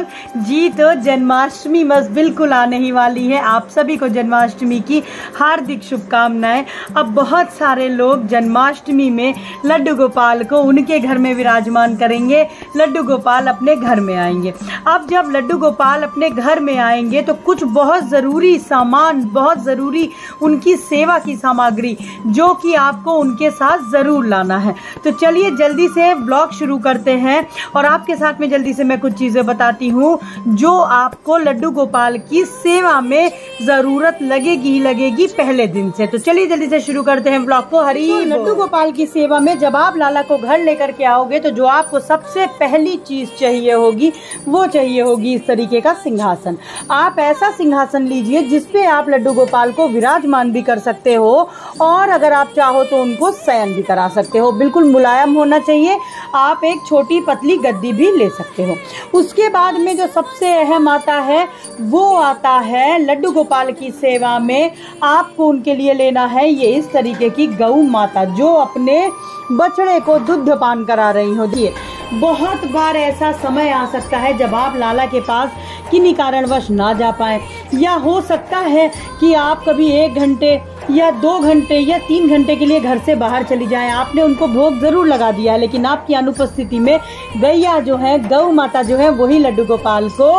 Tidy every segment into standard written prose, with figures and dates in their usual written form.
बोल। जी तो जन्माष्टमी बस बिल्कुल आने ही वाली है। आप सभी को जन्माष्टमी की हार्दिक शुभकामनाएं। अब बहुत सारे लोग जन्माष्टमी में लड्डू गोपाल को उनके घर में विराजमान करेंगे, लड्डू गोपाल अपने घर में आएंगे। अब जब लड्डू गोपाल अपने घर में आएंगे तो कुछ बहुत ज़रूरी सामान, बहुत ज़रूरी उनकी सेवा की सामग्री जो कि आपको उनके साथ ज़रूर लाना है। तो चलिए जल्दी से ब्लॉग शुरू करते हैं और आपके साथ में जल्दी से मैं कुछ चीज़ें बताती हूँ जो आपको लड्डू गोपाल की सेवा में ज़रूरत लगेगी पहले दिन से। तो चलिए जल्दी से शुरू करते हैं ब्लॉग को। हरी तो लड्डू गोपाल की सेवा में जब आप लाला को घर लेकर के आओगे तो जो आपको सबसे पहली चीज़ चाहिए होगी वो चाहिए होगी इस तरीके का सिंहासन। आप ऐसा सिंहासन लीजिए जिसपे आप लड्डू गोपाल को विराजमान भी कर सकते हो और अगर आप चाहो तो उनको शयन भी करा सकते हो। बिल्कुल मुलायम होना चाहिए। आप एक छोटी पतली गद्दी भी ले सकते हो। उसके बाद में जो सबसे अहम आता है वो आता है लड्डू गोपाल की सेवा में आपको उनके लिए लेना है ये इस तरीके की गौ माता जो अपने बछड़े को दुग्ध पान करा रही होती है। बहुत बार ऐसा समय आ सकता है जब आप लाला के पास किन्हीं कारणवश ना जा पाए, या हो सकता है कि आप कभी 1 घंटे या 2 घंटे या 3 घंटे के लिए घर से बाहर चली जाएं। आपने उनको भोग जरूर लगा दिया है लेकिन आपकी अनुपस्थिति में गैया जो है, गौ माता जो है, वही लड्डू गोपाल को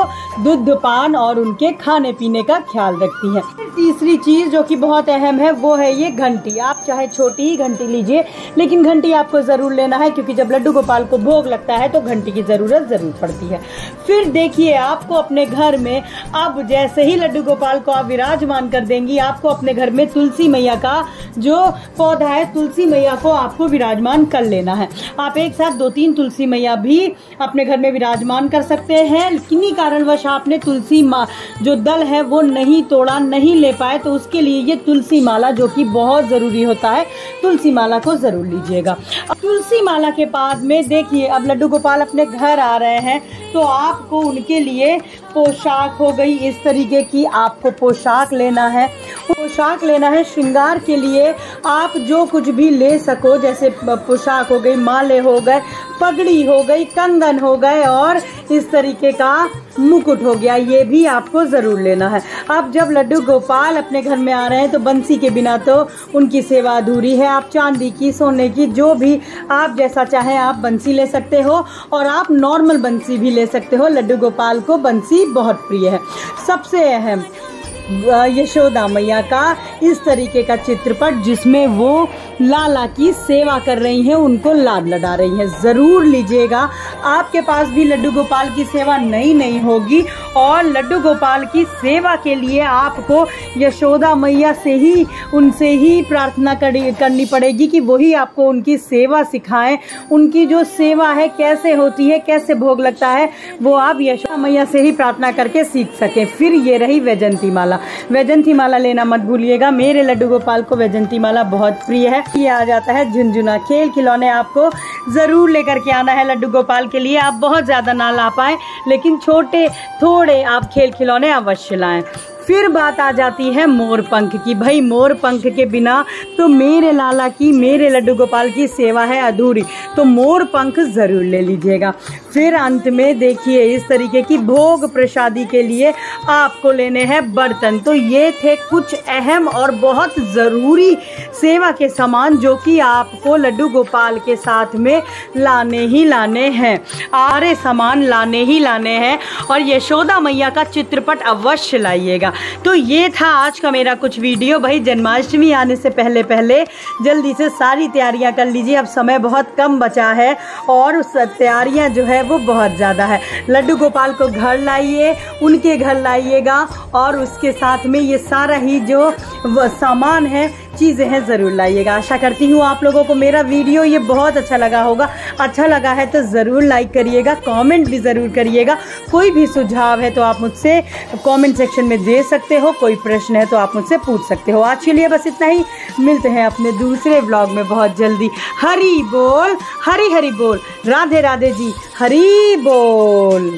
दूध पान और उनके खाने पीने का ख्याल रखती है। तीसरी चीज जो कि बहुत अहम है वो है ये घंटी। आप चाहे छोटी ही घंटी लीजिए लेकिन घंटी आपको जरूर लेना है क्योंकि जब लड्डू गोपाल को भोग लगता है तो घंटी की जरूरत जरूर पड़ती है। फिर देखिए आपको अपने घर में अब जैसे ही लड्डू गोपाल को आप विराजमान कर देंगी आपको अपने घर में तुलसी मैया का जो पौधा है, तुलसी मैया को आपको विराजमान कर लेना है। आप एक साथ 2-3 तुलसी मैया भी अपने घर में विराजमान कर सकते हैं। किन्हीं कारणवश आपने तुलसी जो दल है वो नहीं तोड़ा, नहीं ले पाए तो उसके लिए ये तुलसी माला जो कि बहुत जरूरी होता है, तुलसी माला को जरूर लीजिएगा। तुलसी माला के बाद में देखिए अब लड्डू गोपाल अपने घर आ रहे हैं तो आपको उनके लिए पोशाक हो गई इस तरीके की, आपको पोशाक लेना है। पोशाक लेना है श्रृंगार के लिए आप जो कुछ भी ले सको, जैसे पोशाक हो गई, माले हो गए, पगड़ी हो गई, कंगन हो गए और इस तरीके का मुकुट हो गया, ये भी आपको जरूर लेना है। अब जब लड्डू गोपाल अपने घर में आ रहे हैं तो बंसी के बिना तो उनकी सेवा अधूरी है। आप चांदी की, सोने की, जो भी आप जैसा चाहें आप बंसी ले सकते हो और आप नॉर्मल बंसी भी ले सकते हो। लड्डू गोपाल को बंसी बहुत प्रिय है। सबसे अहम यशोदा मैया का इस तरीके का चित्रपट जिसमें वो लाला की सेवा कर रही हैं, उनको लाड लड़ा रही हैं, जरूर लीजिएगा। आपके पास भी लड्डू गोपाल की सेवा नहीं होगी और लड्डू गोपाल की सेवा के लिए आपको यशोदा मैया से ही, उनसे ही प्रार्थना करनी पड़ेगी कि वही आपको उनकी सेवा सिखाएं। उनकी जो सेवा है कैसे होती है, कैसे भोग लगता है, वो आप यशोदा मैया से ही प्रार्थना करके सीख सकें। फिर ये रही वैजंती माला। वैजंती माला लेना मत भूलिएगा। मेरे लड्डू गोपाल को वैजंती माला बहुत प्रिय है। ये आ जाता है झुनझुना। खेल खिलौने आपको जरूर लेकर के आना है लड्डू गोपाल के लिए। आप बहुत ज्यादा ना ला पाए लेकिन छोटे थोड़े आप खेल खिलौने अवश्य लाएं। फिर बात आ जाती है मोर पंख की। भाई मोर पंख के बिना तो मेरे लाला की, मेरे लड्डू गोपाल की सेवा है अधूरी, तो मोर पंख जरूर ले लीजिएगा। फिर अंत में देखिए इस तरीके की भोग प्रसादी के लिए आपको लेने हैं बर्तन। तो ये थे कुछ अहम और बहुत ज़रूरी सेवा के सामान जो कि आपको लड्डू गोपाल के साथ में लाने ही लाने हैं। सारे सामान लाने ही लाने हैं और यशोदा मैया का चित्रपट अवश्य लाइएगा। तो ये था आज का मेरा कुछ वीडियो। भाई जन्माष्टमी आने से पहले जल्दी से सारी तैयारियां कर लीजिए। अब समय बहुत कम बचा है और तैयारियां जो है वो बहुत ज़्यादा है। लड्डू गोपाल को घर लाइए, उनके घर लाइएगा और उसके साथ में ये सारा ही जो सामान है, चीज़ें हैं, ज़रूर लाइएगा। आशा करती हूँ आप लोगों को मेरा वीडियो ये बहुत अच्छा लगा होगा। अच्छा लगा है तो ज़रूर लाइक करिएगा, कमेंट भी ज़रूर करिएगा। कोई भी सुझाव है तो आप मुझसे कमेंट सेक्शन में दे सकते हो, कोई प्रश्न है तो आप मुझसे पूछ सकते हो। आज के लिए बस इतना ही। मिलते हैं अपने दूसरे व्लॉग में बहुत जल्दी। हरी बोल, हरी हरी बोल, राधे राधे जी, हरी बोल।